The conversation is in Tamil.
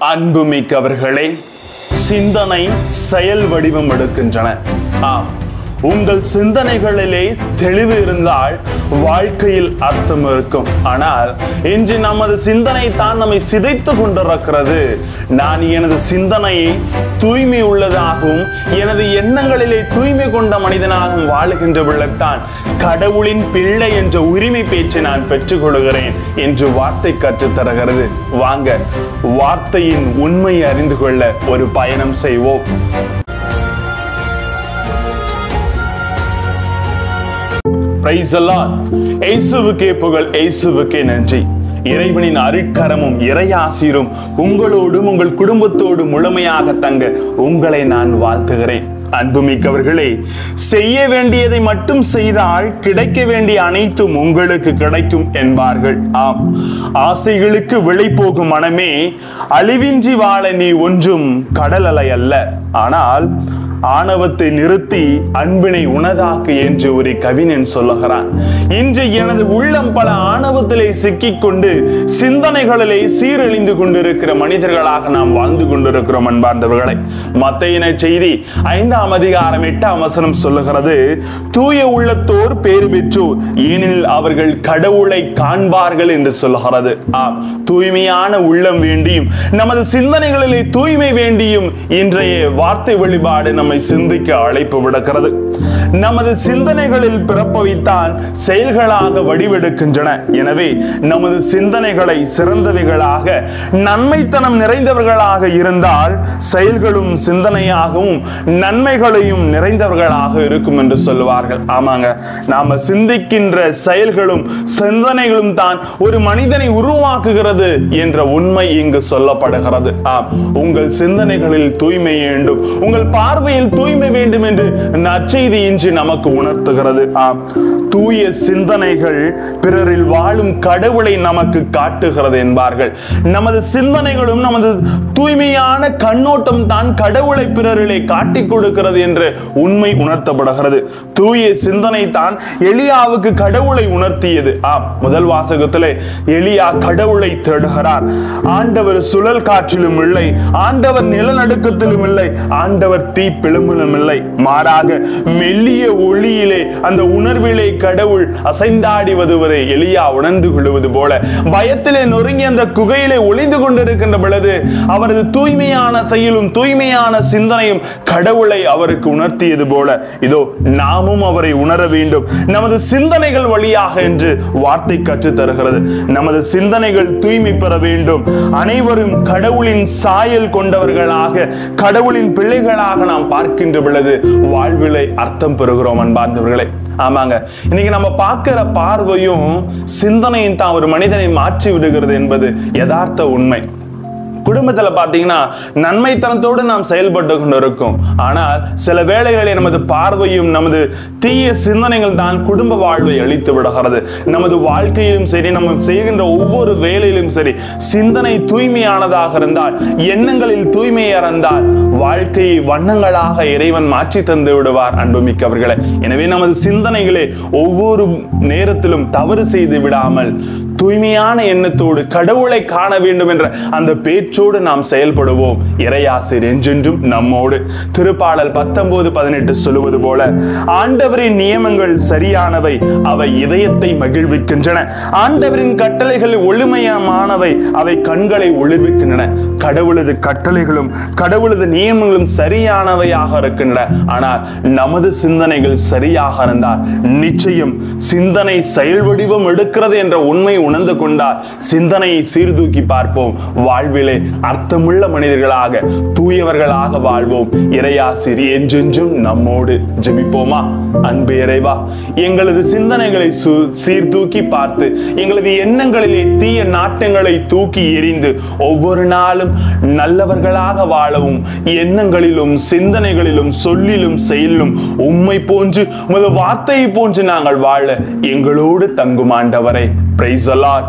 அன்புமிக்கவர்களே, சிந்தனை செயல் வடிவம் எடுக்கின்றன. உங்கள் சிந்தனைகளிலே தெளிவு இருந்தால் வாழ்க்கையில் அர்த்தம் இருக்கும். ஆனால் இன்று நமது சிந்தனை தான் நம்மை சிதைத்து கொண்டிருக்கிறது. நான் எனது சிந்தனையை தூய்மை உள்ளதாகவும் எனது எண்ணங்களிலே தூய்மை கொண்ட மனிதனாகவும் வாழுகின்ற பொழுதுதான் கடவுளின் பிள்ளை என்ற உரிமை பேச்சை நான் பெற்றுக்கொள்கிறேன் என்று வார்த்தை கற்றுத்தருகிறது. வாங்க, வார்த்தையின் உண்மையை அறிந்து கொள்ள ஒரு பயணம் செய்வோம். Praise the Lord. இயேசுவுக்கே புகழ், இயேசுவுக்கே நன்றி. இறைவனின் அருட்கரமும் இறையாசீரும் உங்களோடும் உங்கள் குடும்பத்தோடு முழுமையாக தங்க உங்களை நான் வாழ்த்துகிறேன். அன்புமிக்கவர்களே, செய்ய வேண்டியதை மட்டும் செய்தால் கிடைக்க வேண்டிய அனைத்தும் உங்களுக்கு கிடைக்கும் என்பார்கள். ஆம், ஆசைகளுக்கு விலை போகும் மனமே, அழிவின்றி வாழ நீ ஒன்றும் கடல் அலை அல்ல, ஆனால் ஆணவத்தை நிறுத்தி அன்பினை உனதாக்கு என்று ஒரு கவிஞன் சொல்லுகிறான். இன்று எனது உள்ளம் பல ஆணவத்திலே சிக்கிக் கொண்டு சிந்தனைகளிலே சீரழிந்து கொண்டிருக்கிற மனிதர்களாக நாம் வாழ்ந்து கொண்டிருக்கிறோம். அன்பார்ந்தவர்களை, மத்தேயு செய்தி 5ஆம் அதிகாரம் 8ஆம் வசனம் சொல்லுகிறது, தூய உள்ளத்தோர் பேறு பெற்றோர், ஏனெனில் அவர்கள் கடவுளை காண்பார்கள் என்று சொல்லுகிறது. ஆம், தூய்மையான உள்ளம் வேண்டியும் நமது சிந்தனைகளிலே தூய்மை வேண்டியும் இன்றைய வார்த்தை வழிபாடு நம்மை சிந்திக்க அழைப்பு விடுக்கிறது. நமது சிந்தனைகளில் பிறப்பவைத்தான் செயல்களாக வடிவெடுக்கின்றன. எனவே நமது சிந்தனைகளை சிறந்தவைகளாக நன்மைத்தனம் நிறைந்தவர்களாக இருந்தால் செயல்களும் சிந்தனையாகவும் நன்மைகளையும் நிறைந்தவர்களாக இருக்கும் என்று சொல்லுவார்கள். ஆமாங்க, நாம சிந்திக்கின்ற செயல்களும் சிந்தனைகளும் தான் ஒரு மனிதனை உருவாக்குகிறது என்ற உண்மை இங்கு சொல்லப்படுகிறது. ஆம், உங்கள் சிந்தனைகளில் தூய்மை வேண்டும், உங்கள் பார்வையில் தூய்மை வேண்டும் என்று நற்செய்தி இன்று நமக்கு உணர்த்துகிறது. ஆம், தூய சிந்தனைகள் பிறரில் வாழும் கடவுளை நமக்கு காட்டுகிறது என்பார்கள். நமது சிந்தனைகளும் நமது தூய்மையான கண்ணோட்டம் தான் கடவுளை பிறரிலே காட்டிக் கொடுக்கிறது என்ற உண்மை உணர்த்தப்படுகிறது. தூய சிந்தனை தான் எலியாவுக்கு கடவுளை உணர்த்தியது. ஆம், முதல் வாசகத்திலே எலியா கடவுளை தேடுகிறார். ஆண்டவர் சுழல் காற்றிலும் இல்லை, ஆண்டவர் நிலநடுக்கத்திலும் இல்லை, ஆண்டவர் தீ பிளம்பிலும் இல்லை, மாறாக மெல்லிய ஒளியிலே அந்த உணர்விலே கடவுள் அசைந்தாடி வருவதை எலியா உணர்ந்து கொள்வது போல பயத்திலே நொறுங்கி அந்த குகையிலே ஒளிந்து கொண்டிருக்கின்ற பொழுது அவரது தூய்மையான செயலும் தூய்மையான சிந்தனையும் கடவுளை அவருக்கு உணர்த்தியது போல இதோ நாமும் அவரை உணர வேண்டும் நமது சிந்தனைகள் வழியாக என்று வார்த்தை கற்றுத் தருகிறது. நமது சிந்தனைகள் தூய்மை பெற வேண்டும். அனைவரும் கடவுளின் சாயல் கொண்டவர்களாக கடவுளின் பிள்ளைகளாக நாம் பார்க்கின்ற பொழுது வாழ்விலை அர்த்தம் பெறுகிறோம். அன்பார்ந்தவர்களே, ஆமாங்க, இன்னைக்கு நம்ம பார்க்கிற பார்வையும் சிந்தனையும் தான் ஒரு மனிதனை மாற்றி விடுகிறது என்பது யதார்த்த உண்மை. குடும்பத்துல பாத்தீங்கன்னா நன்மைத்தனத்தோடு நாம் செயல்பட்டு கொண்டிருக்கோம். ஆனால் சில வேளைகளில் நமது பார்வையும் நமது தீய சிந்தனைகள் தான் குடும்ப வாழ்வை அழித்து விடுகிறது. நமது வாழ்க்கையிலும் சரி, நம்ம செய்கின்ற ஒவ்வொரு வேலையிலும் சரி, சிந்தனை தூய்மையானதாக இருந்தால், எண்ணங்களில் தூய்மை இருந்தால் வாழ்க்கையை வண்ணங்களாக இறைவன் மாற்றி தந்து விடுவார். அன்புமிக்கவர்களே, எனவே நமது சிந்தனைகளே ஒவ்வொரு நேரத்திலும் தவறு செய்து விடாமல் தூய்மையான எண்ணத்தோடு கடவுளை காண வேண்டும் என்ற அந்த பேச்சோடு நாம் செயல்படுவோம். இறையாசிர் என்றென்றும் நம்மோடு. திருப்பாடல் 19:18 சொல்லுவது போல, ஆண்டவரின் நியமங்கள் சரியானவை, அவை இதயத்தை மகிழ்விக்கின்றன. ஆண்டவரின் கட்டளைகள் ஒளிமயமானவை, அவை கண்களை ஒளிர்விக்கின்றன. கடவுளது கட்டளைகளும் கடவுளது நியமங்களும் சரியானவையாக இருக்கின்றன. ஆனால் நமது சிந்தனைகள் சரியாக இருந்தால் நிச்சயம் சிந்தனை செயல் வடிவம் எடுக்கிறது என்ற உண்மை உணர்ந்து கொண்டால் சிந்தனையை சீர்தூக்கி பார்ப்போம். வாழ்விலே அர்த்தமுள்ள மனிதர்களாக தூயவர்களாக வாழ்வோம். இறையாசிர் என்றென்றும் நம்மோடு. ஜெபிப்போமா? அன்பு இறைவா, எங்களது சிந்தனைகளை சீர்தூக்கி பார்த்து எங்களது எண்ணங்களிலே தீய நாட்டங்களை தூக்கி எறிந்து ஒவ்வொரு நாளும் நல்லவர்களாக வாழவும், எண்ணங்களிலும் சிந்தனைகளிலும் சொல்லிலும் செயலிலும் உம்மை போன்று உமது வார்த்தையை போன்று நாங்கள் வாழ எங்களோடு தங்கும் ஆண்டவரே. Praise the Lord.